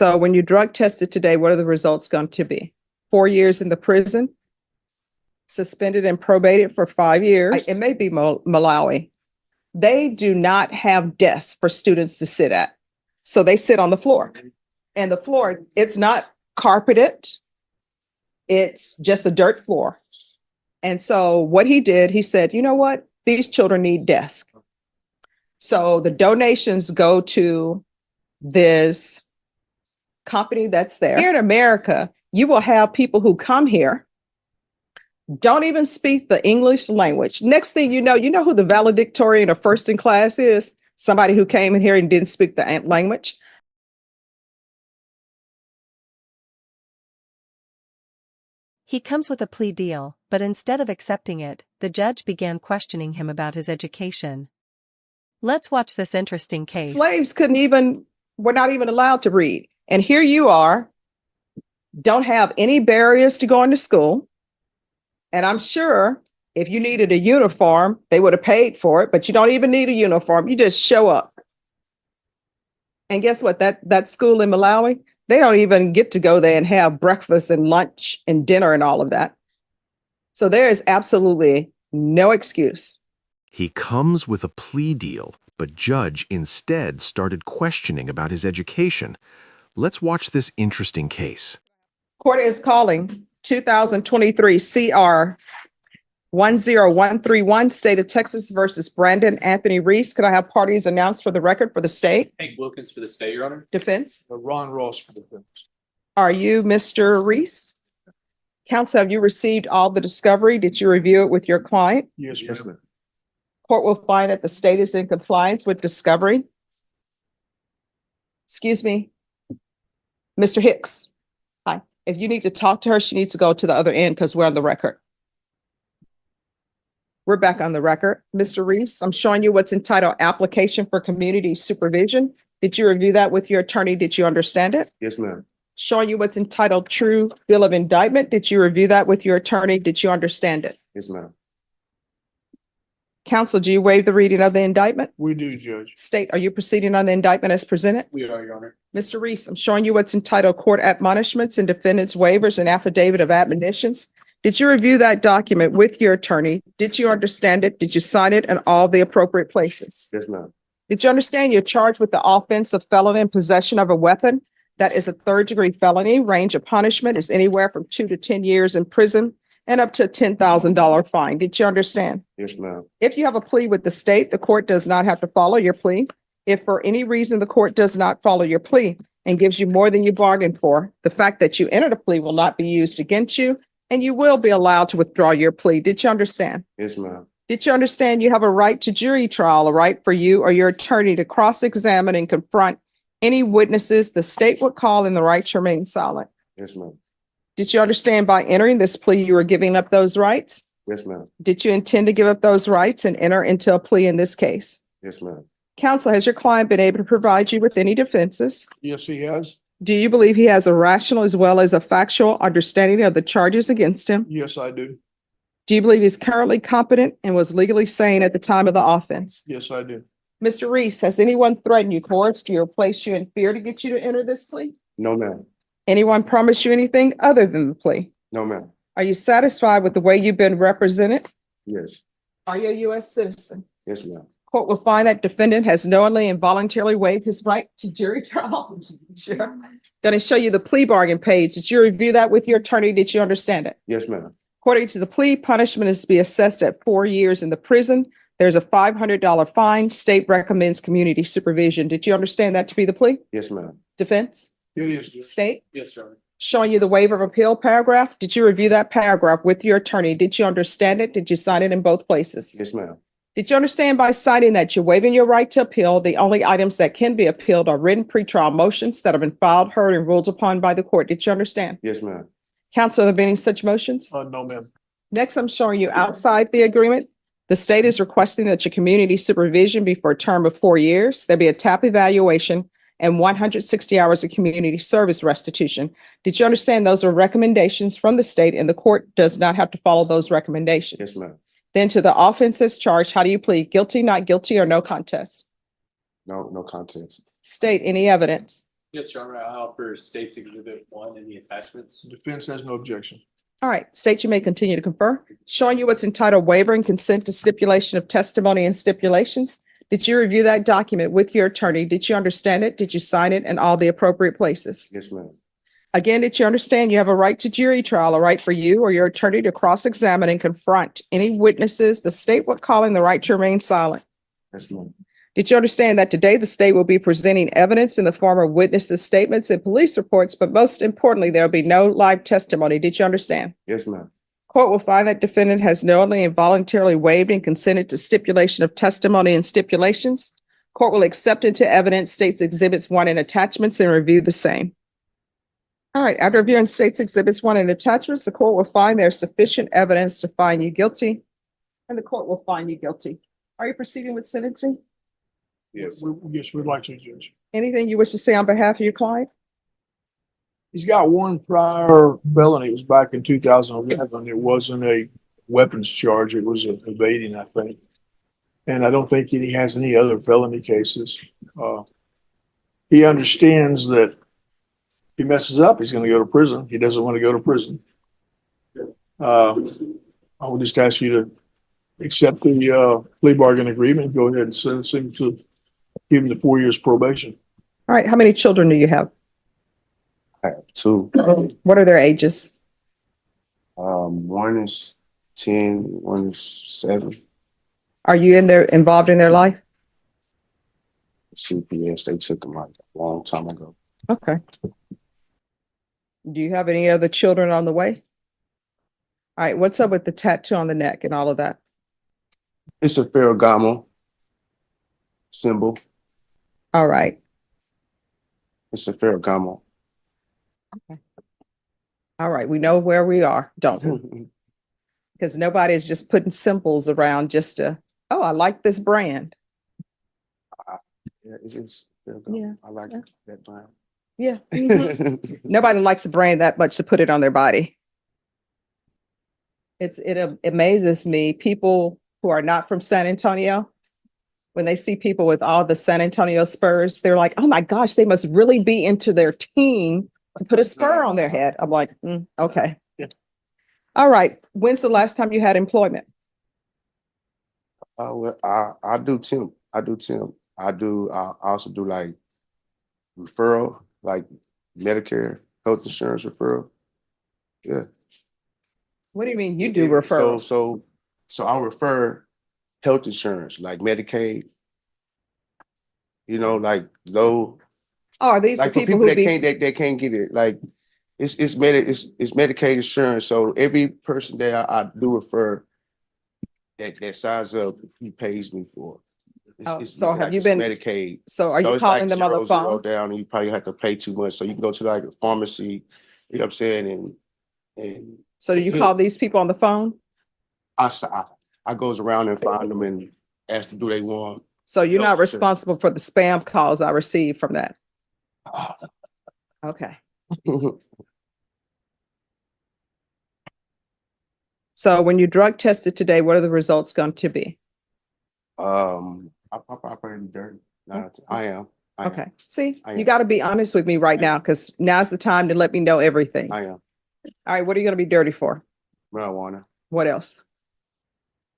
So when you drug tested today, what are the results going to be? 4 years in the prison, suspended and probated for 5 years. It may be Malawi. They do not have desks for students to sit at. So they sit on the floor. And the floor, it's not carpeted. It's just a dirt floor. And so what he did, he said, you know what? These children need desks. So the donations go to this company that's there. Here in America, you will have people who come here, don't even speak the English language. Next thing you know who the valedictorian or first in class is? Somebody who came in here and didn't speak the language. He comes with a plea deal, but instead of accepting it, the judge began questioning him about his education. Let's watch this interesting case. Slaves were not even allowed to read. And here you are, don't have any barriers to going to school. And I'm sure if you needed a uniform, they would have paid for it, but you don't even need a uniform. You just show up. And guess what? That school in Malawi, they don't even get to go there and have breakfast and lunch and dinner and all of that. So there is absolutely no excuse. He comes with a plea deal, but judge instead started questioning about his education. Let's watch this interesting case. Court is calling 2023 CR 10131, State of Texas versus Brandon Anthony Reese. Could I have parties announced for the record for the state? Hank Wilkins for the state, Your Honor. Defense? Ron Ross for defense. Are you Mr. Reese? Counsel, have you received all the discovery? Did you review it with your client? Yes, ma'am. Court will find that the state is in compliance with discovery. Excuse me. Mr. Hicks. Hi. If you need to talk to her, she needs to go to the other end because we're on the record. We're back on the record. Mr. Reese, I'm showing you what's entitled Application for Community Supervision. Did you review that with your attorney? Did you understand it? Yes, ma'am. Showing you what's entitled True Bill of Indictment. Did you review that with your attorney? Did you understand it? Yes, ma'am. Counsel, do you waive the reading of the indictment? We do, Judge. State, are you proceeding on the indictment as presented? We are, Your Honor. Mr. Reese, I'm showing you what's entitled Court Admonishments and Defendant's Waivers and Affidavit of Admonitions. Did you review that document with your attorney? Did you understand it? Did you sign it in all the appropriate places? Yes, ma'am. Did you understand you're charged with the offense of felon in possession of a weapon? That is a third-degree felony. Range of punishment is anywhere from 2 to 10 years in prison and up to a $10,000 fine. Did you understand? Yes, ma'am. If you have a plea with the state, the court does not have to follow your plea. If for any reason the court does not follow your plea and gives you more than you bargained for, the fact that you entered a plea will not be used against you, and you will be allowed to withdraw your plea. Did you understand? Yes, ma'am. Did you understand you have a right to jury trial, a right for you or your attorney to cross-examine and confront any witnesses the state would call and the right to remain silent? Yes, ma'am. Did you understand by entering this plea you were giving up those rights? Yes, ma'am. Did you intend to give up those rights and enter into a plea in this case? Yes, ma'am. Counsel, has your client been able to provide you with any defenses? Yes, he has. Do you believe he has a rational as well as a factual understanding of the charges against him? Yes, I do. Do you believe he's currently competent and was legally sane at the time of the offense? Yes, I do. Mr. Reese, has anyone threatened you, coerced you, or placed you in fear to get you to enter this plea? No, ma'am. Anyone promised you anything other than the plea? No, ma'am. Are you satisfied with the way you've been represented? Yes. Are you a U.S. citizen? Yes, ma'am. Court will find that defendant has knowingly and voluntarily waived his right to jury trial. Sure. Going to show you the plea bargain page. Did you review that with your attorney? Did you understand it? Yes, ma'am. According to the plea, punishment is to be assessed at 4 years in the prison. There's a $500 fine. State recommends community supervision. Did you understand that to be the plea? Yes, ma'am. Defense? It is, Judge. State? Yes, Your Honor. Showing you the waiver of appeal paragraph. Did you review that paragraph with your attorney? Did you understand it? Did you sign it in both places? Yes, ma'am. Did you understand by citing that you're waiving your right to appeal? The only items that can be appealed are written pretrial motions that have been filed, heard, and ruled upon by the court. Did you understand? Yes, ma'am. Counsel, have there been any such motions? No, ma'am. Next, I'm showing you outside the agreement. The state is requesting that your community supervision be for a term of 4 years. There'll be a TAP evaluation and 160 hours of community service restitution. Did you understand those are recommendations from the state and the court does not have to follow those recommendations? Yes, ma'am. Then to the offenses charged, how do you plead? Guilty, not guilty, or no contest? No contest. State, any evidence? Yes, Your Honor, I offer State's Exhibit 1 and the attachments. Defense has no objection. All right, state you may continue to confer. Showing you what's entitled waiver and consent to stipulation of testimony and stipulations. Did you review that document with your attorney? Did you understand it? Did you sign it in all the appropriate places? Yes, ma'am. Again, did you understand you have a right to jury trial, a right for you or your attorney to cross-examine and confront any witnesses the state would call in the right to remain silent? Yes, ma'am. Did you understand that today the state will be presenting evidence in the form of witnesses' statements and police reports, but most importantly, there will be no live testimony? Did you understand? Yes, ma'am. Court will find that defendant has knowingly and voluntarily waived and consented to stipulation of testimony and stipulations. Court will accept into evidence state's exhibits 1 and attachments and review the same. All right, after reviewing state's exhibits 1 and attachments, the court will find there's sufficient evidence to find you guilty, and the court will find you guilty. Are you proceeding with sentencing? Yes. Yes, we'd like to, Judge. Anything you wish to say on behalf of your client? He's got one prior felony. It was back in 2011. It wasn't a weapons charge. It was evading, I think. And I don't think he has any other felony cases. He understands that if he messes up, he's going to go to prison. He doesn't want to go to prison. I would just ask you to accept the plea bargain agreement. Go ahead and sentence him to give him the 4 years probation. All right, how many children do you have? I have 2. What are their ages? One is 10, one is 7. Are you involved in their life? CPS, they took them like a long time ago. Okay. Do you have any other children on the way? All right, what's up with the tattoo on the neck and all of that? It's a Ferragamo symbol. All right. It's a Ferragamo. All right, we know where we are, don't we? Because nobody is just putting symbols around just to, oh, I like this brand. Yeah, it's just Ferragamo. Yeah. I like that brand. Yeah. Mhm. Nobody likes a brand that much to put it on their body. It amazes me, people who are not from San Antonio, when they see people with all the San Antonio Spurs, they're like, oh my gosh, they must really be into their team to put a spur on their head. I'm like, okay. Yeah. All right. When's the last time you had employment? Well, I do temp. I also do like referral, like Medicare, health insurance referral. Yeah. What do you mean you do referrals? So I refer health insurance, like Medicaid, like low. Oh, are these Like the for people people who that can't get it, like it's Medicaid insurance. So every person that I do refer that signs up, he pays me for. so have you it's been Medicaid? So are you it's calling like them on the 0 phone? down, and you probably have to pay too much. So you can go to like a pharmacy, you know what I'm saying, and So do you call these people on the phone? I goes around and find them and ask them, do they want? So you're not Health insurance. responsible for the spam calls I receive from that? Okay. So when you drug tested today, what are the results going to be? I'm probably dirty. I am. Okay. See, I you am. got to be honest with me right now, because now's the time to let me know everything. I am. All right. What are you going to be dirty for? Marijuana. What else?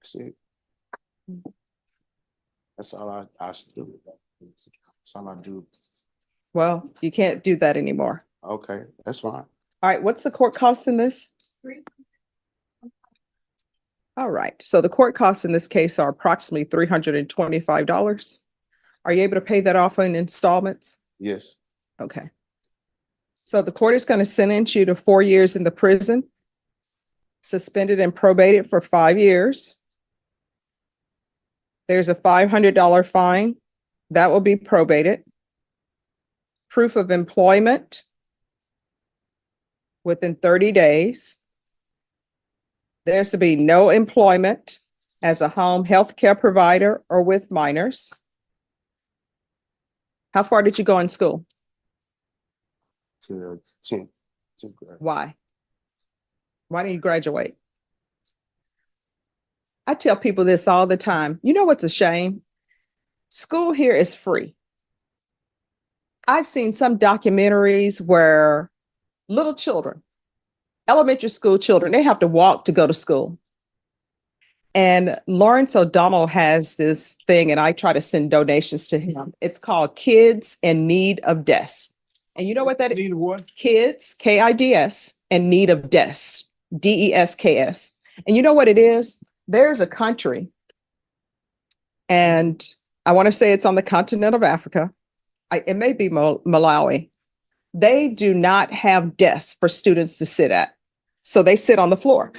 That's it. That's all I do. That's all I do. Well, you can't do that anymore. Okay, that's fine. All right. What's the court cost in this? All right. So the court costs in this case are approximately $325. Are you able to pay that off in installments? Yes. Okay. So the court is going to sentence you to 4 years in the prison, suspended and probated for 5 years. There's a $500 fine that will be probated. Proof of employment within 30 days. There's to be no employment as a home health care provider or with minors. How far did you go in school? To 10th grade. Why? Why didn't you graduate? I tell people this all the time. You know what's a shame? School here is free. I've seen some documentaries where little children, elementary school children, they have to walk to go to school. And Lawrence O'Donnell has this thing, and I try to send donations to him. It's called Kids in Need of Desks. And you know what that is? Need of what? Kids, KIDS, in need of desks, DESKS. And you know what it is? There's a country, and I want to say it's on the continent of Africa. It may be Malawi. They do not have desks for students to sit at. So they sit on the floor.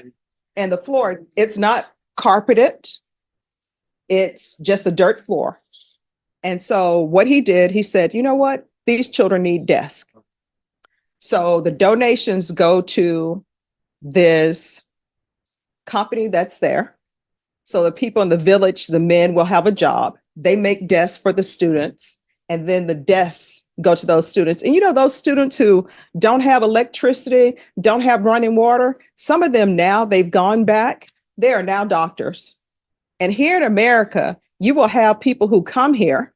And the floor, it's not carpeted. It's just a dirt floor. And so what he did, he said, you know what? These children need desks. So the donations go to this company that's there. So the people in the village, the men will have a job. They make desks for the students, and then the desks go to those students. And you know, those students who don't have electricity, don't have running water, some of them now, they've gone back. They are now doctors. And here in America, you will have people who come here,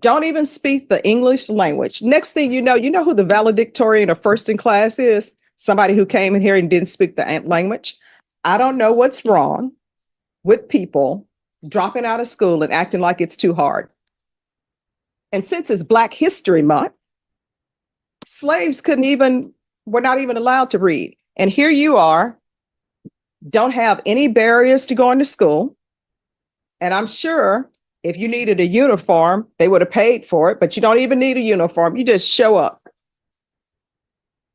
don't even speak the English language. Next thing you know who the valedictorian or first in class is? Somebody who came in here and didn't speak the language. I don't know what's wrong with people dropping out of school and acting like it's too hard. And since it's Black History Month, slaves were not even allowed to read. And here you are, don't have any barriers to going to school. And I'm sure if you needed a uniform, they would have paid for it, but you don't even need a uniform. You just show up.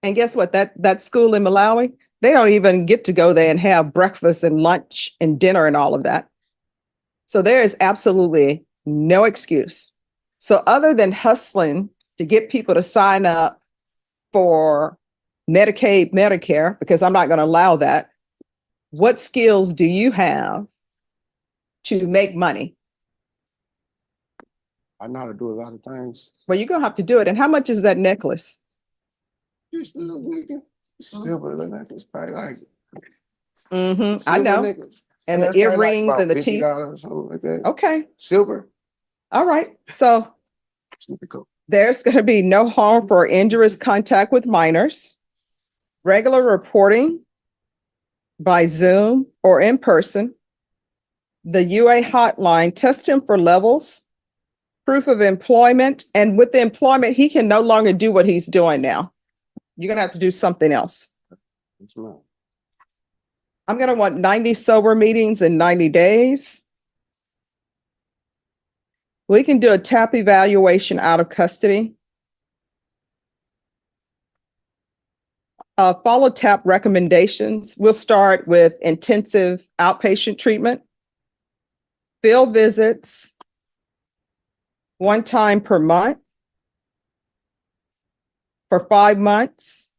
And guess what? That school in Malawi, they don't even get to go there and have breakfast and lunch and dinner and all of that. So there is absolutely no excuse. So other than hustling to get people to sign up for Medicaid, Medicare, because I'm not going to allow that, what skills do you have to make money? I know how to do a lot of things. Well, you're going to have to do it. And how much is that necklace? Just a little nigga. Silver little necklace, probably like. I silver know. necklace. And the That's probably like earrings about and the teeth. $50 or something like that. Okay. Silver. All right. So Cool. there's going to be no harmful or injurious contact with minors, regular reporting by Zoom or in person, the UA hotline, test him for levels, proof of employment. And with the employment, he can no longer do what he's doing now. You're going to have to do something else. That's right. I'm going to want 90 sober meetings in 90 days. We can do a TAP evaluation out of custody. Follow TAP recommendations. We'll start with intensive outpatient treatment, field visits, 1 time per month for 5 months.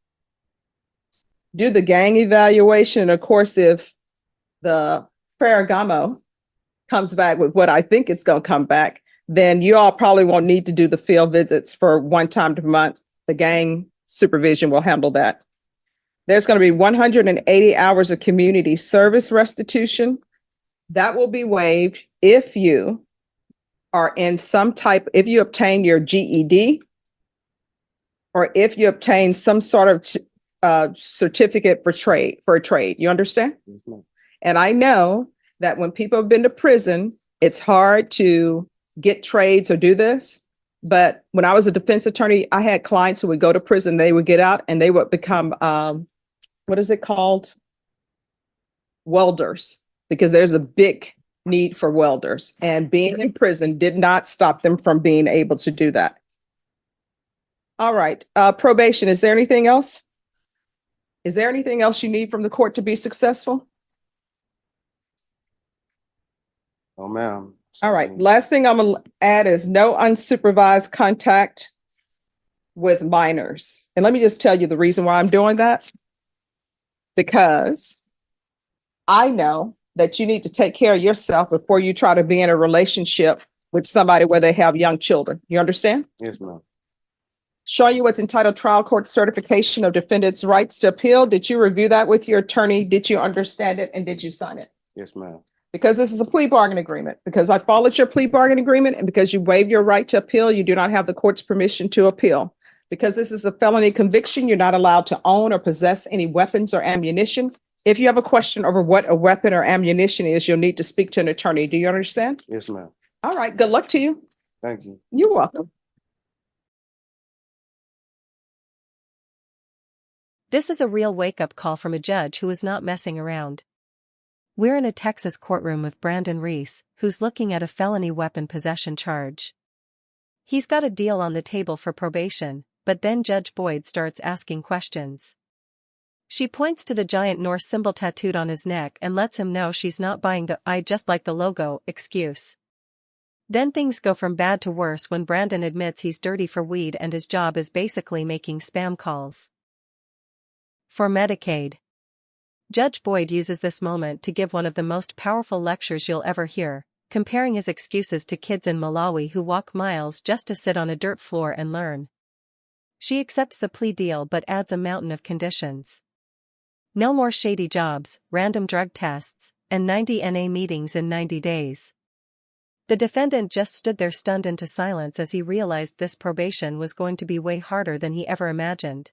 Do the gang evaluation. Of course, if the Ferragamo comes back with what I think it's going to come back, then you all probably won't need to do the field visits for 1 time per month. The gang supervision will handle that. There's going to be 180 hours of community service restitution. That will be waived if you are in if you obtain your GED, or if you obtain some sort of certificate for a trade. You understand? Mm-hmm. And I know that when people have been to prison, it's hard to get trades or do this. But when I was a defense attorney, I had clients who would go to prison, they would get out and they would become, what is it called? Welders, because there's a big need for welders. And being in prison did not stop them from being able to do that. All right, probation, is there anything else? Is there anything else you need from the court to be successful? Oh, ma'am. All right, last thing I'm gonna add is no unsupervised contact with minors. And let me just tell you the reason why I'm doing that. Because I know that you need to take care of yourself before you try to be in a relationship with somebody where they have young children. You understand? Yes, ma'am. Showing you what's entitled Trial Court Certification of Defendant's Rights to Appeal. Did you review that with your attorney? Did you understand it and did you sign it? Yes, ma'am. Because this is a plea bargain agreement, because I followed your plea bargain agreement, and because you waived your right to appeal, you do not have the court's permission to appeal. Because this is a felony conviction, you're not allowed to own or possess any weapons or ammunition. If you have a question over what a weapon or ammunition is, you'll need to speak to an attorney. Do you understand? Yes, ma'am. All right, good luck to you. Thank you. You're welcome. This is a real wake-up call from a judge who is not messing around. We're in a Texas courtroom with Brandon Reese, who's looking at a felony weapon possession charge. He's got a deal on the table for probation, but then Judge Boyd starts asking questions. She points to the giant Norse symbol tattooed on his neck and lets him know she's not buying the "I just like the logo" excuse. Then things go from bad to worse when Brandon admits he's dirty for weed and his job is basically making spam calls for Medicaid. Judge Boyd uses this moment to give one of the most powerful lectures you'll ever hear, comparing his excuses to kids in Malawi who walk miles just to sit on a dirt floor and learn. She accepts the plea deal but adds a mountain of conditions. No more shady jobs, random drug tests, and 90 NA meetings in 90 days. The defendant just stood there stunned into silence as he realized this probation was going to be way harder than he ever imagined.